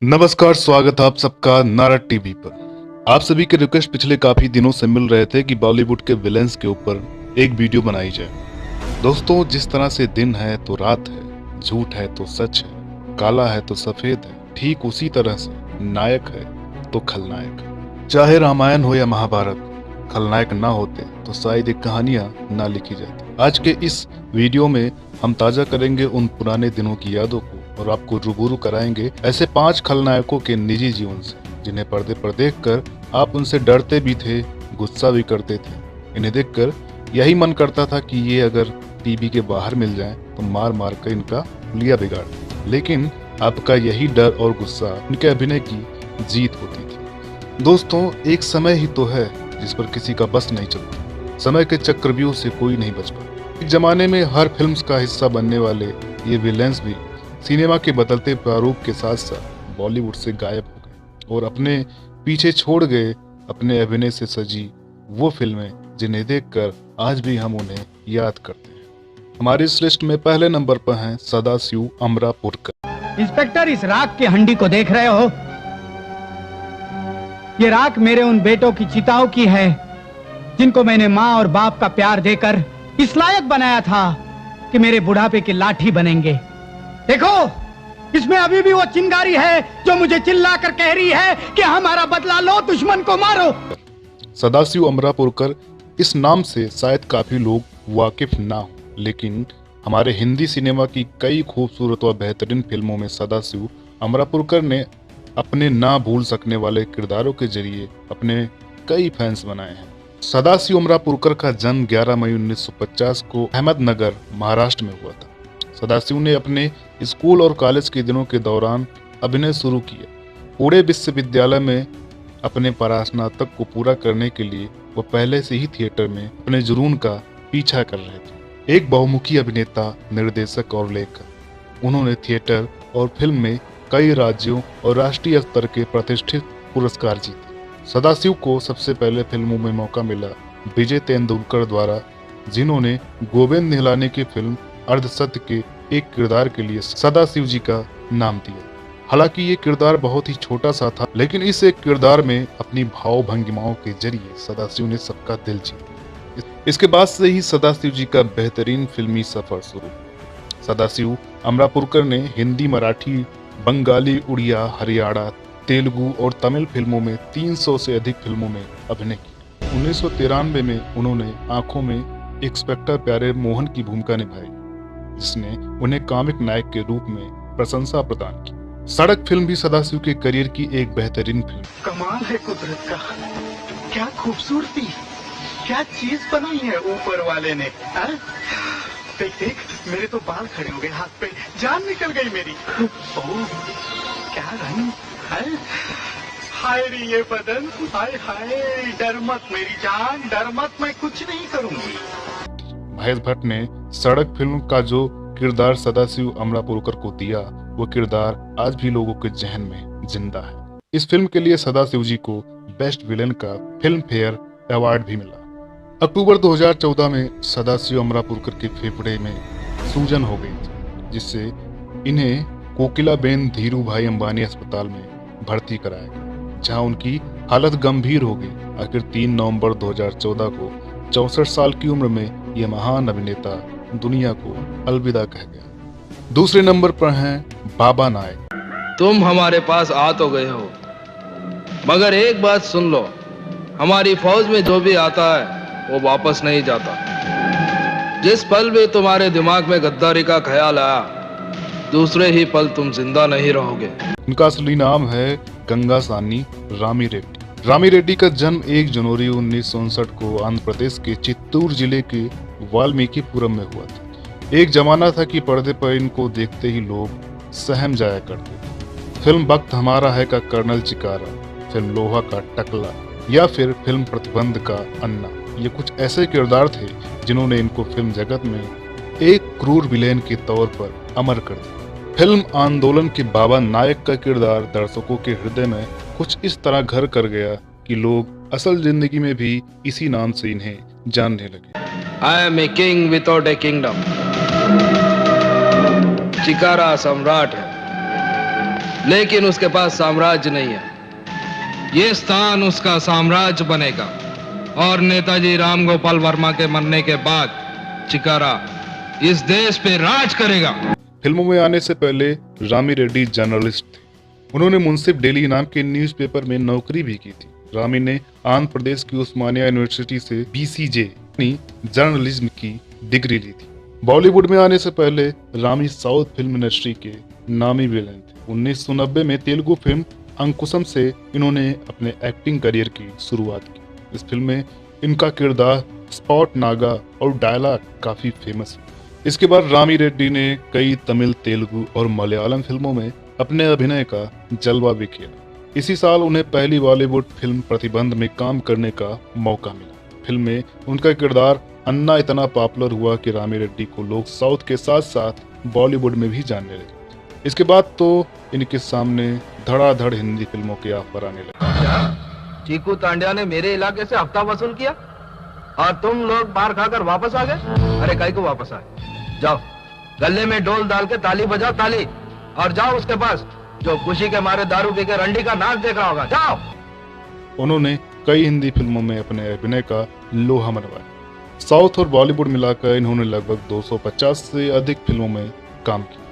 नमस्कार, स्वागत है आप सबका नारा टीवी पर। आप सभी के रिक्वेस्ट पिछले काफी दिनों से मिल रहे थे कि बॉलीवुड के विलेंस के ऊपर एक वीडियो बनाई जाए। दोस्तों, जिस तरह से दिन है तो रात है, झूठ है तो सच है, काला है तो सफेद है, ठीक उसी तरह से नायक है तो खलनायक। चाहे रामायण हो या महाभारत, खलनायक ना होते तो शायद ये कहानियां ना लिखी जाती। आज के इस वीडियो में हम ताजा करेंगे उन पुराने दिनों की यादों को और आपको रूबरू कराएंगे ऐसे 5 खलनायकों के निजी जीवन से, जिन्हें पर्दे पर देखकर आप उनसे डरते भी थे, गुस्सा भी करते थे। इन्हें देखकर यही मन करता था कि ये अगर टीवी के बाहर मिल जाएं तो मार मार कर इनका लिया बिगाड़ दें। लेकिन आपका यही डर और गुस्सा इनके अभिनय की जीत होती थी। दोस्तों, एक समय ही तो है जिस पर किसी का बस नहीं चलता। समय के चक्रव्यूह से कोई नहीं बच पाता। एक जमाने में हर फिल्म का हिस्सा बनने वाले ये विलेंस भी सिनेमा के बदलते प्रारूप के साथ साथ बॉलीवुड से गायब हो गए और अपने पीछे छोड़ गए अपने अभिनय से सजी वो फिल्में जिन्हें देखकर आज भी हम उन्हें याद करते हैं। हमारी इस लिस्ट में पहले नंबर पर हैं सदाशिव अमरापुरकर। इंस्पेक्टर, इस राख के हंडी को देख रहे हो? ये राख मेरे उन बेटों की चिताओं की है जिनको मैंने माँ और बाप का प्यार देकर इस लायक बनाया था कि मेरे बुढ़ापे की लाठी बनेंगे। देखो, इसमें अभी भी वो चिंगारी है जो मुझे चिल्लाकर कह रही है कि हमारा बदला लो, दुश्मन को मारो। सदाशिव अमरापुरकर इस नाम से शायद काफी लोग वाकिफ ना हो, लेकिन हमारे हिंदी सिनेमा की कई खूबसूरत और बेहतरीन फिल्मों में सदाशिव अमरापुरकर ने अपने ना भूल सकने वाले किरदारों के जरिए अपने कई फैंस बनाए हैं। सदाशिव अमरापुरकर का जन्म 11 मई 1950 को अहमदनगर, महाराष्ट्र में हुआ था। सदाशिव ने अपने स्कूल और कॉलेज के दिनों के दौरान अभिनय शुरू किया। पुणे विश्वविद्यालय में अपने परास्नातक को पूरा करने के लिए वो पहले से ही थिएटर में अपने जुनून का पीछा कर रहे थे। एक बहुमुखी अभिनेता, निर्देशक और लेखक, उन्होंने थिएटर और फिल्म में कई राज्यों और राष्ट्रीय स्तर के प्रतिष्ठित पुरस्कार जीते। सदाशिव को सबसे पहले फिल्मों में मौका मिला विजय तेंदुलकर द्वारा, जिन्होंने गोविंद निहलानी की फिल्म अर्धसत्य के एक किरदार के लिए सदाशिव जी का नाम दिया। हालांकि ये किरदार बहुत ही छोटा सा था, लेकिन इस एक किरदार में अपनी भाव भंगिमाओं के जरिए सदाशिव ने सबका दिल जीता। इसके बाद से ही सदाशिव जी का बेहतरीन फिल्मी सफर शुरू। सदाशिव अमरापुरकर ने हिंदी, मराठी, बंगाली, उड़िया, हरियाणा, तेलुगु और तमिल फिल्मों में 300 से अधिक फिल्मों में अभिनय किया। 1993 में उन्होंने आंखों में इंस्पेक्टर प्यारे मोहन की भूमिका निभाई, जिसने उन्हें कॉमिक नायक के रूप में प्रशंसा प्रदान की। सड़क फिल्म भी सदाशिव के करियर की एक बेहतरीन फिल्म। कमाल है कुदरत का, क्या खूबसूरती, क्या चीज बनाई है ऊपर वाले ने। देख देख, मेरे तो बाल खड़े हो गए, हाथ पे जान निकल गई मेरी। ओह, क्या रंग है, हाय रे ये बदन, हाय हाय। डर मत मेरी जान, डर मत, मैं कुछ नहीं करूंगी। महेश भट्ट ने सड़क फिल्म का जो किरदार सदाशिव अमरापुरकर को दिया, वो किरदार आज भी लोगों के जहन में जिंदा है। इस फिल्म के लिए सदाशिव जी को बेस्ट विलेन का फिल्म फेयर अवार्ड भी मिला। अक्टूबर 2014 में सदाशिव अमरापुरकर के फेफड़े में सूजन हो गई थी, जिससे इन्हें कोकिलाबेन धीरू भाई अंबानी अस्पताल में भर्ती कराया गया, जहां उनकी हालत गंभीर हो गई। आखिर 3 नवंबर 2014 को 64 साल की उम्र में यह महान अभिनेता दुनिया को अलविदा कह गया। दूसरे नंबर पर हैं बाबा नायक। तुम हमारे पास आ तो गए हो, मगर एक बात सुन लो, हमारी फौज में जो भी आता है वो वापस नहीं जाता। जिस पल भी तुम्हारे दिमाग में गद्दारी का ख्याल आया, दूसरे ही पल तुम जिंदा नहीं रहोगे। उनका असली नाम है गंगासानी रामी रेड्डी। रामी रेड्डी का जन्म 1 जनवरी 1959 को आंध्र प्रदेश के चित्तूर जिले के वाल्मीकिपुरम में हुआ था। एक जमाना था कि पर्दे पर इनको देखते ही लोग सहम जाया करते थे। फिल्म वक्त हमारा है का कर्नल चिकारा, फिल्म लोहा का टकला या फिर फिल्म प्रतिबंध का अन्ना, ये कुछ ऐसे किरदार थे जिन्होंने इनको फिल्म जगत में एक क्रूर विलेन के तौर पर अमर कर दिया। फिल्म आंदोलन के बाबा नायक का किरदार दर्शकों के हृदय में कुछ इस तरह घर कर गया कि लोग असल जिंदगी में भी इसी नाम से इन्हें जानने लगे। I am a king without a kingdom. Chikara सम्राट है, लेकिन उसके पास साम्राज्य नहीं है। ये स्थान उसका साम्राज्य बनेगा और नेताजी रामगोपाल वर्मा के मरने के बाद चिकारा इस देश पे राज करेगा। फिल्मों में आने से पहले रामी रेड्डी जर्नलिस्ट थे। उन्होंने मुंसिफ डेली नाम के न्यूज़पेपर में नौकरी भी की थी। रामी ने आंध्र प्रदेश की उस्मानिया यूनिवर्सिटी से BCJ यानी जर्नलिज्म की डिग्री ली थी। बॉलीवुड में आने से पहले रामी साउथ फिल्म इंडस्ट्री के नामी विलेन थे। 1990 में तेलुगु फिल्म अंकुशम से इन्होंने अपने एक्टिंग करियर की शुरुआत की। इस फिल्म में इनका किरदार स्पॉट नागा और डायलॉग काफी फेमस है। इसके बाद रामी रेड्डी ने कई तमिल, तेलुगु और मलयालम फिल्मों में अपने अभिनय का जलवा भी किया। इसी साल उन्हें पहली बॉलीवुड फिल्म प्रतिबंध में काम करने का मौका मिला। फिल्म में उनका किरदार अन्ना इतना पॉपुलर हुआ कि रामी रेड्डी को लोग साउथ के साथ साथ बॉलीवुड में भी जानने लगे। इसके बाद तो इनके सामने धड़ाधड़ हिंदी फिल्मों के ऑफर आने लगे। चीकू तांड्या ने मेरे इलाके से हफ्ता वसूल किया और तुम लोग बाहर खाकर वापस आ गए। अरे काहे को वापस आए? जाओ गले में डोल डाल के ताली बजाओ ताली, और जाओ उसके पास जो खुशी के मारे दारू पी के रंडी का नाच देख रहा होगा। जाओ। उन्होंने कई हिंदी फिल्मों में अपने अभिनय का लोहा मनवाया। साउथ और बॉलीवुड मिलाकर इन्होंने लगभग 250 से अधिक फिल्मों में काम किया।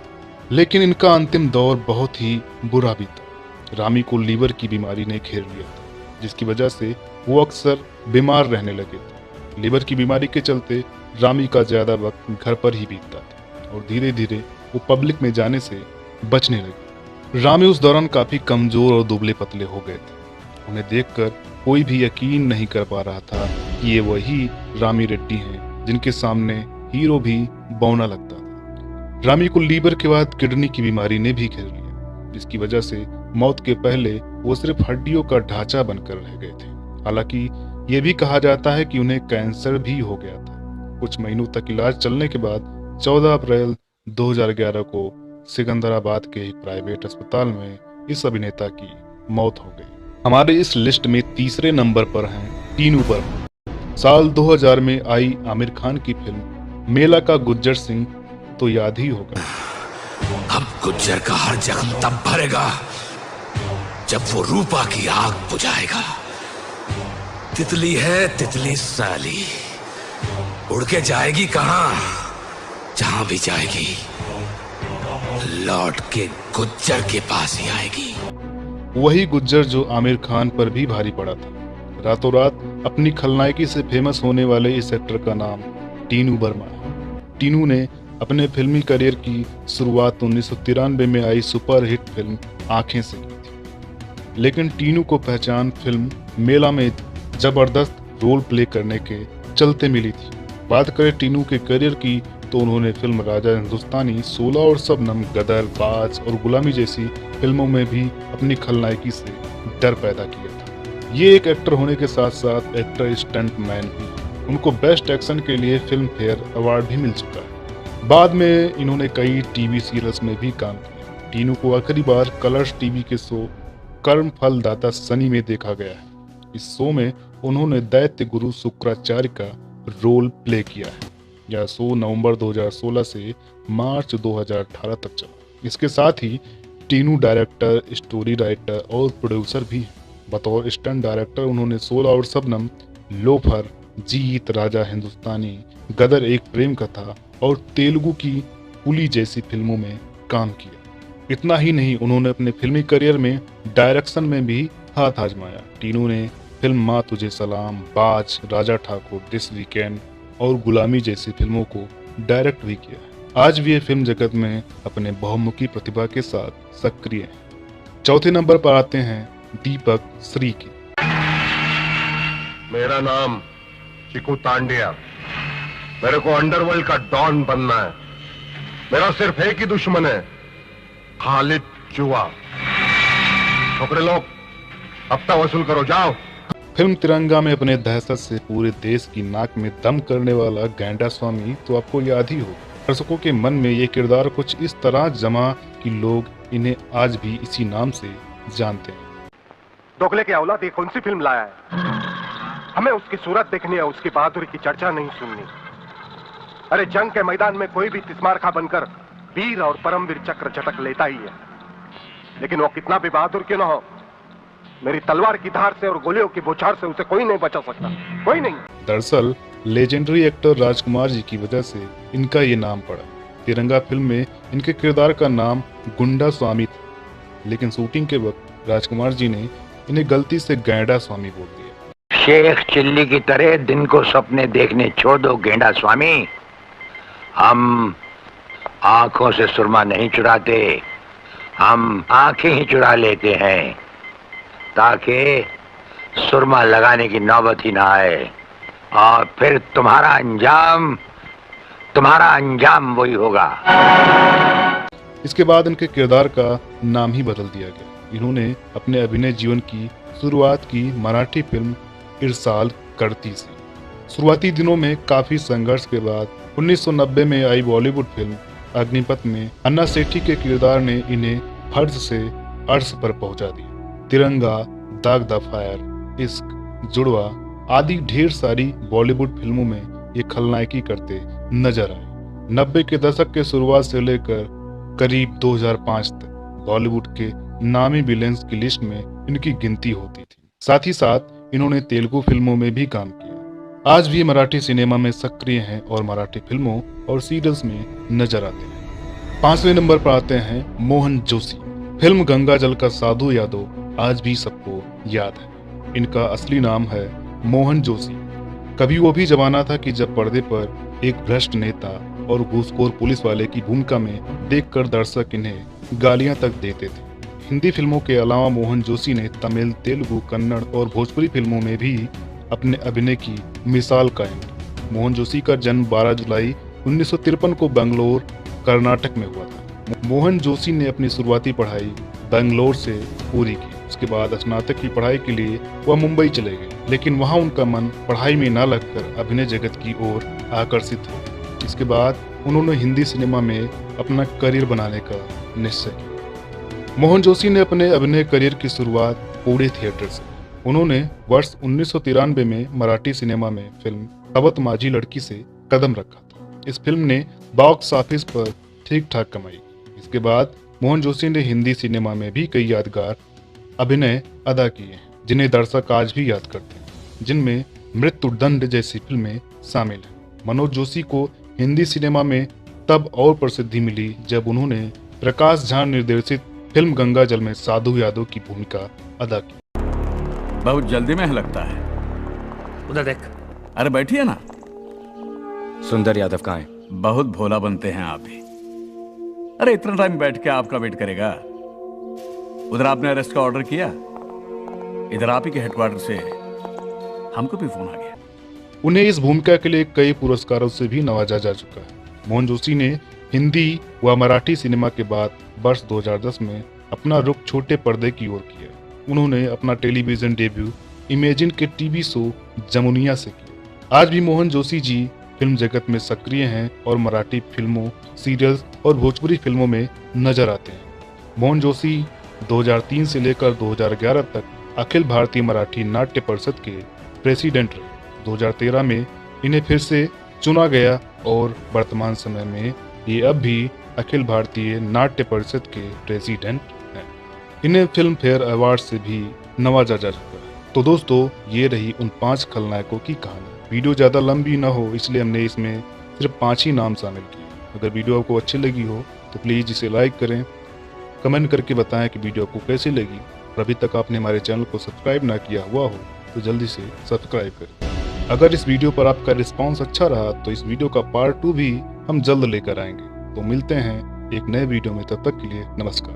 लेकिन इनका अंतिम दौर बहुत ही बुरा बीता। रामी को लीवर की बीमारी ने घेर लिया था, जिसकी वजह से वो अक्सर बीमार रहने लगे थे। लीवर की बीमारी के चलते रामी का ज्यादा वक्त घर पर ही बीतता था और धीरे धीरे वो पब्लिक में जाने से बचने लगे। रामी उस दौरान काफी कमजोर और दुबले पतले हो गए थे। उन्हें देखकर कोई भी यकीन नहीं कर पा रहा था कि ये वही रामी रेड्डी हैं जिनके सामने हीरो भी बौना लगता था। रामी को लीवर के बाद किडनी की बीमारी ने भी घेर लिया, जिसकी वजह से मौत के पहले वो सिर्फ हड्डियों का ढांचा बनकर रह गए थे। हालांकि ये भी कहा जाता है कि उन्हें कैंसर भी हो गया था। कुछ महीनों तक इलाज चलने के बाद 14 अप्रैल 2011 को सिकंदराबाद के एक प्राइवेट अस्पताल में इस अभिनेता की मौत हो गई। हमारे इस लिस्ट में तीसरे नंबर पर हैं टीनू बर्मा। साल 2000 में आई आमिर खान की फिल्म मेला का गुज्जर सिंह तो याद ही होगा। अब गुज्जर का हर जख्म तब भरेगा जब वो रूपा की आग बुझाएगा। तितली है तितली साली, उड़ के जाएगी कहां? जहां भी जाएगी लौट के गुज्जर के पास ही आएगी। वही गुज्जर जो आमिर खान पर भी भारी पड़ा था। रातों रात अपनी खलनायकी से फेमस होने वाले इस एक्टर का नाम टीनू बर्मा है। टीनू ने अपने फिल्मी करियर की शुरुआत 1993 में आई सुपरहिट फिल्म आंखें से की थी। लेकिन टीनू को पहचान फिल्म मेला में जबरदस्त रोल प्ले करने के चलते मिली थी। बात करें टीनू के करियर की तो उन्होंने फिल्म राजा हिंदुस्तानी, 16 और शबनम, गदर, बाज और गुलामी जैसी फिल्मों में भी अपनी खलनायकी से डर पैदा किया था। ये एक एक्टर होने के साथ साथ एक्टर स्टंट मैन भी। उनको बेस्ट एक्शन के लिए फिल्म फेयर अवार्ड भी मिल चुका है। बाद में इन्होंने कई टीवी सीरियल्स में भी काम किया। टीनू को आखिरी बार कलर्स टीवी के शो कर्म फल दाता सनी में देखा गया है। इस शो में उन्होंने दैत्य गुरु शुक्राचार्य का रोल प्ले किया है। यह शो नवंबर 2016 से मार्च 2018 तक चला। इसके साथ ही टीनू डायरेक्टर, स्टोरी राइटर और प्रोड्यूसर भी हैं। बतौर स्टंट डायरेक्टर उन्होंने 16 और शबनम, लोफर, जीत, राजा हिंदुस्तानी, गदर एक प्रेम कथा और तेलुगु की पुली जैसी फिल्मों में काम किया। इतना ही नहीं, उन्होंने अपने फिल्मी करियर में डायरेक्शन में भी हाथ आजमाया। टीनू ने फिल्म माँ तुझे सलाम, बाज, राजा ठाकुर, दिस वीकेंड और गुलामी जैसी फिल्मों को डायरेक्ट भी किया है। आज भी ये फिल्म जगत में अपने बहुमुखी प्रतिभा के साथ सक्रिय हैं। चौथे नंबर पर आते हैं दीपक श्री के। मेरा नाम चिकू तांडिया। मेरे को अंडरवर्ल्ड का डॉन बनना है। मेरा सिर्फ एक ही दुश्मन है, खालिद जुआ। छोकरे लोग हफ्ता वसूल करो, जाओ। फिल्म तिरंगा में अपने दहशत से पूरे देश की नाक में दम करने वाला गैंडा स्वामी तो आपको याद ही होगा। दर्शकों के मन में ये किरदार कुछ इस तरह जमा कि लोग इन्हें आज भी इसी नाम से जानते हैं। दोगले की औलाद ये कौन सी फिल्म लाया है? हमें उसकी सूरत देखनी है, उसकी बहादुरी की चर्चा नहीं सुननी। अरे जंग के मैदान में कोई भी तिस्मार खा बनकर वीर और परमवीर चक्र झटक लेता ही है। लेकिन वो कितना भी बहादुर क्यों ना हो, मेरी तलवार की धार से और गोलियों की बौछार से उसे कोई नहीं बचा सकता, कोई नहीं। दरअसल लेजेंडरी एक्टर राजकुमार जी की वजह से इनका ये नाम पड़ा। तिरंगा फिल्म में इनके किरदार का नाम गुंडा स्वामी था, लेकिन शूटिंग के वक्त राजकुमार जी ने इन्हें गलती से गैंडा स्वामी बोल दिया। शेख चिल्ली की तरह दिन को सपने देखने छोड़ दो गेंडा स्वामी। हम आंखों से सुरमा नहीं चुराते, हम आंखें ही चुरा लेते हैं ताकि सुरमा लगाने की नौबत ही ना आए, और फिर तुम्हारा अंजाम वही होगा। इसके बाद इनके किरदार का नाम ही बदल दिया गया। इन्होंने अपने अभिनय जीवन की शुरुआत की मराठी फिल्म इरसाल करती से। शुरुआती दिनों में काफी संघर्ष के बाद 1990 में आई बॉलीवुड फिल्म अग्निपथ में अन्ना सेठी के किरदार ने इन्हें फर्ज से अर्श पर पहुंचा दिया। तिरंगा, दाग द फायर, इश्क, जुड़वा आदि ढेर सारी बॉलीवुड फिल्मों में ये खलनायकी करते नजर आए। 90 के दशक के शुरुआत से लेकर करीब 2005 तक बॉलीवुड के नामी विलेंस की लिस्ट में इनकी गिनती होती थी। साथ ही साथ इन्होंने तेलुगु फिल्मों में भी काम किया। आज भी मराठी सिनेमा में सक्रिय हैं और मराठी फिल्मों और सीरियल्स में नजर आते हैं। 5वें नंबर पर आते हैं मोहन जोशी। फिल्म गंगा जल का साधु यादव आज भी सबको याद है। इनका असली नाम है मोहन जोशी। कभी वो भी जमाना था कि जब पर्दे पर एक भ्रष्ट नेता और घूसखोर पुलिस वाले की भूमिका में देखकर दर्शक इन्हें गालियां तक देते थे। हिंदी फिल्मों के अलावा मोहन जोशी ने तमिल, तेलुगु, कन्नड़ और भोजपुरी फिल्मों में भी अपने अभिनय की मिसाल कायम की। मोहन जोशी का जन्म 12 जुलाई 1953 को बेंगलोर, कर्नाटक में हुआ था। मोहन जोशी ने अपनी शुरुआती पढ़ाई बेंगलोर से पूरी की। उसके बाद स्नातक की पढ़ाई के लिए वह मुंबई चले गए, लेकिन वहां उनका मन पढ़ाई में न लगकर अभिनय जगत की ओर आकर्षित हो। इसके बाद उन्होंने हिंदी सिनेमा में अपना करियर बनाने का निश्चय किया। मोहन जोशी ने अपने अभिनय करियर की शुरुआत पुणे थिएटर से। उन्होंने वर्ष 1993 में मराठी सिनेमा में फिल्म सावत माझी लड़की से कदम रखा था। इस फिल्म ने बॉक्स ऑफिस पर ठीक ठाक कमाई। इसके बाद मोहन जोशी ने हिंदी सिनेमा में भी कई यादगार अभिनय अदा किए हैं, जिन्हें दर्शक आज भी याद करते हैं, जिनमें मृत्युदंड जैसी फिल्में शामिल हैं। मनोज जोशी को हिंदी सिनेमा में तब और प्रसिद्धि मिली जब उन्होंने प्रकाश झा निर्देशित फिल्म गंगा जल में साधु यादव की भूमिका अदा की। बहुत जल्दी में लगता है। उधर देख। अरे बैठिए ना। सुंदर यादव कहाँ है? बहुत भोला बनते हैं आप भी। अरे इतना टाइम बैठ के आपका वेट करेगा? उधर आपने अरेस्ट का ऑर्डर किया, इधर आप ही के हेडक्वार्टर से हमको भी फोन आ गया। उन्हें इस भूमिका के लिए कई पुरस्कारों से भी नवाजा जा चुका है। मोहन जोशी ने हिंदी व मराठी सिनेमा के बाद वर्ष 2010 में अपना रुख छोटे पर्दे की ओर किया। उन्होंने अपना टेलीविजन डेब्यू इमेजिन के टीवी शो जमुनिया से किया। आज भी मोहन जोशी जी फिल्म जगत में सक्रिय हैं और मराठी फिल्मों, सीरियल्स और भोजपुरी फिल्मों में नजर आते हैं। मोहन जोशी 2003 से लेकर 2011 तक अखिल भारतीय मराठी नाट्य परिषद के प्रेसिडेंट रहे। 2013 में इन्हें फिर से चुना गया और वर्तमान समय में ये अब भी अखिल भारतीय नाट्य परिषद के प्रेसिडेंट हैं। इन्हें फिल्म फेयर अवार्ड से भी नवाजा जा चुका है। तो दोस्तों, ये रही उन 5 खलनायकों की कहानी। वीडियो ज़्यादा लंबी ना हो इसलिए हमने इसमें सिर्फ 5 ही नाम शामिल किए। अगर वीडियो आपको अच्छी लगी हो तो प्लीज़ इसे लाइक करें, कमेंट करके बताएं कि वीडियो आपको कैसी लगी। और अभी तक आपने हमारे चैनल को सब्सक्राइब ना किया हुआ हो तो जल्दी से सब्सक्राइब करें। अगर इस वीडियो पर आपका रिस्पांस अच्छा रहा तो इस वीडियो का पार्ट 2 भी हम जल्द लेकर आएंगे। तो मिलते हैं एक नए वीडियो में, तब तक के लिए नमस्कार।